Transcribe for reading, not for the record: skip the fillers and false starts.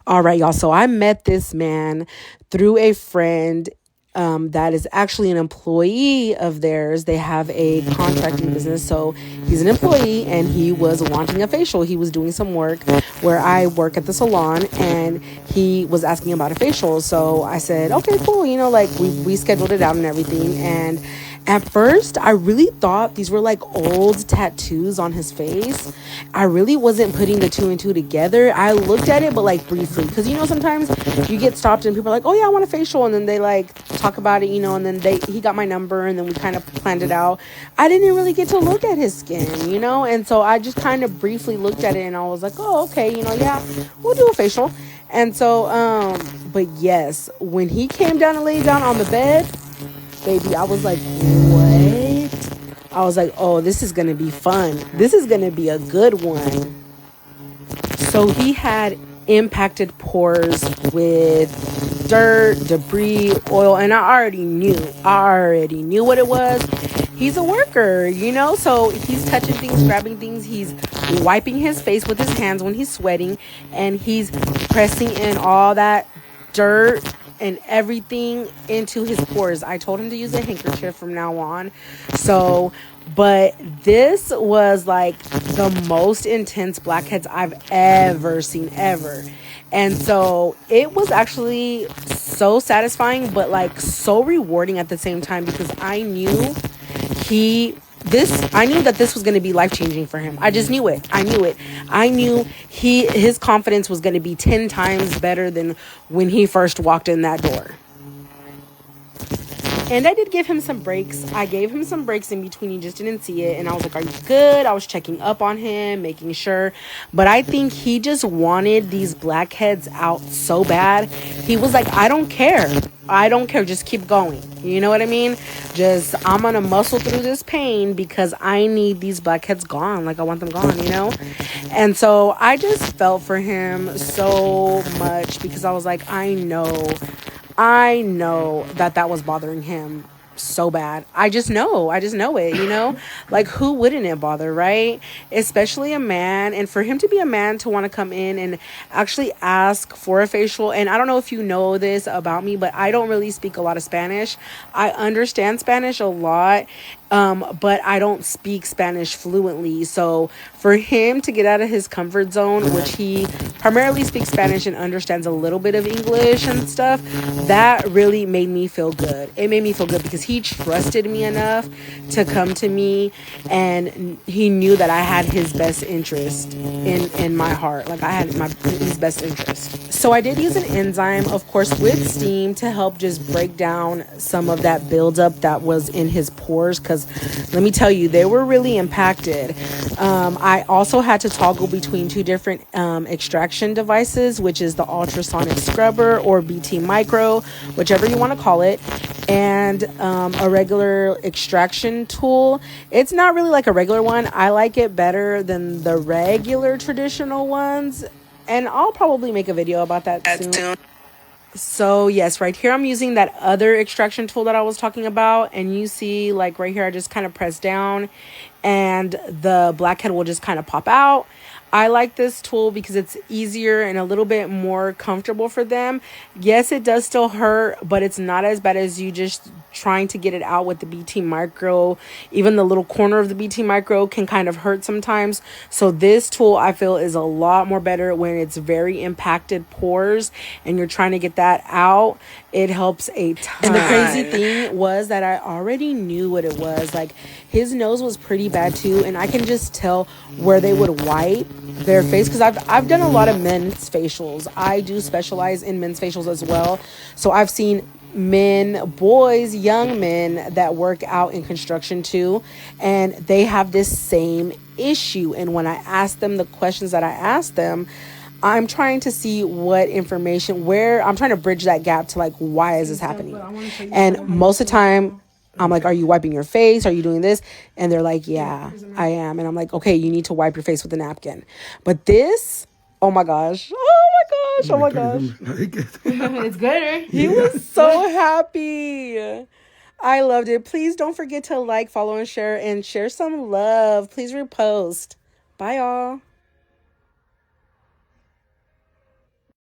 All right, y'all. So I met this man through a friend that is actually an employee of theirs. They have a contracting business. So he's an employee and he was wanting a facial. He was doing some work where I work at the salon and he was asking about a facial. So I said, okay, cool. You know, like we scheduled it out and everything. And at first, I really thought these were like old tattoos on his face. I really wasn't putting the two and two together. I looked at it, but like briefly, because you know, sometimes you get stopped and people are like, oh yeah, I want a facial. And then they like talk about it, you know, and then he got my number and then we kind of planned it out. I didn't really get to look at his skin, you know, and so I just kind of briefly looked at it and I was like, oh, okay, you know, yeah, we'll do a facial. And so, but yes, when he came down and laid down on the bed, baby, I was like, what? I was like, oh, this is going to be fun. This is going to be a good one. So he had impacted pores with dirt, debris, oil, and I already knew what it was. He's a worker, you know, so he's touching things, grabbing things. He's wiping his face with his hands when he's sweating, and he's pressing in all that dirt and everything into his pores. I told him to use a handkerchief from now on. So, but this was like the most intense blackheads I've ever seen, ever. And so it was actually so satisfying, but like so rewarding at the same time, because I knew that this was going to be life-changing for him. I just knew it. I knew his confidence was going to be 10 times better than when he first walked in that door. And I did give him some breaks. I gave him some breaks in between. He just didn't see it. And I was like, are you good? I was checking up on him, making sure. But I think he just wanted these blackheads out so bad. He was like, I don't care. Just keep going. You know what I mean? I'm going to muscle through this pain because I need these blackheads gone. Like, I want them gone, you know? And so I just felt for him so much, because I was like, I know that was bothering him so bad. I just know it, you know? Like, who wouldn't it bother, right? Especially a man. And for him to be a man to want to come in and actually ask for a facial. And I don't know if you know this about me, but I don't really speak a lot of Spanish. I understand Spanish a lot, but I don't speak Spanish fluently. So for him to get out of his comfort zone, which he primarily speaks Spanish and understands a little bit of English and stuff, that really made me feel good. It made me feel good because he trusted me enough to come to me, and he knew that I had his best interest in my heart. Like, I had his best interest. So I did use an enzyme, of course, with steam to help just break down some of that buildup that was in his pores, because let me tell you, they were really impacted. I also had to toggle between two different extraction devices, which is the ultrasonic scrubber, or BT micro, whichever you want to call it, and a regular extraction tool. It's not really like a regular one. I like it better than the regular traditional ones, and I'll probably make a video about that soon. So yes, right here I'm using that other extraction tool that I was talking about, and you see, like right here, I just kind of press down and the blackhead will just kind of pop out. I like this tool because it's easier and a little bit more comfortable for them. Yes, it does still hurt, but it's not as bad as you just trying to get it out with the BT micro. Even the little corner of the BT micro can kind of hurt sometimes. So this tool, I feel, is a lot more better when it's very impacted pores and you're trying to get that out. It helps a ton. And the crazy thing was that I already knew what it was. Like, his nose was pretty bad too, and I can just tell where they would wipe their face, because I've done a lot of men's facials. I do specialize in men's facials as well. So I've seen boys, young men that work out in construction too, and they have this same issue. And when I ask them the questions that I ask them, I'm trying to see what information, where I'm trying to bridge that gap to, like, why is this happening? And most of the time I'm like, are you wiping your face? Are you doing this? And they're like, yeah, I am. And I'm like, okay, you need to wipe your face with a napkin. But this, oh my gosh. It's good. He was so happy. I loved it. Please don't forget to like, follow, and share some love. Please repost. Bye, y'all.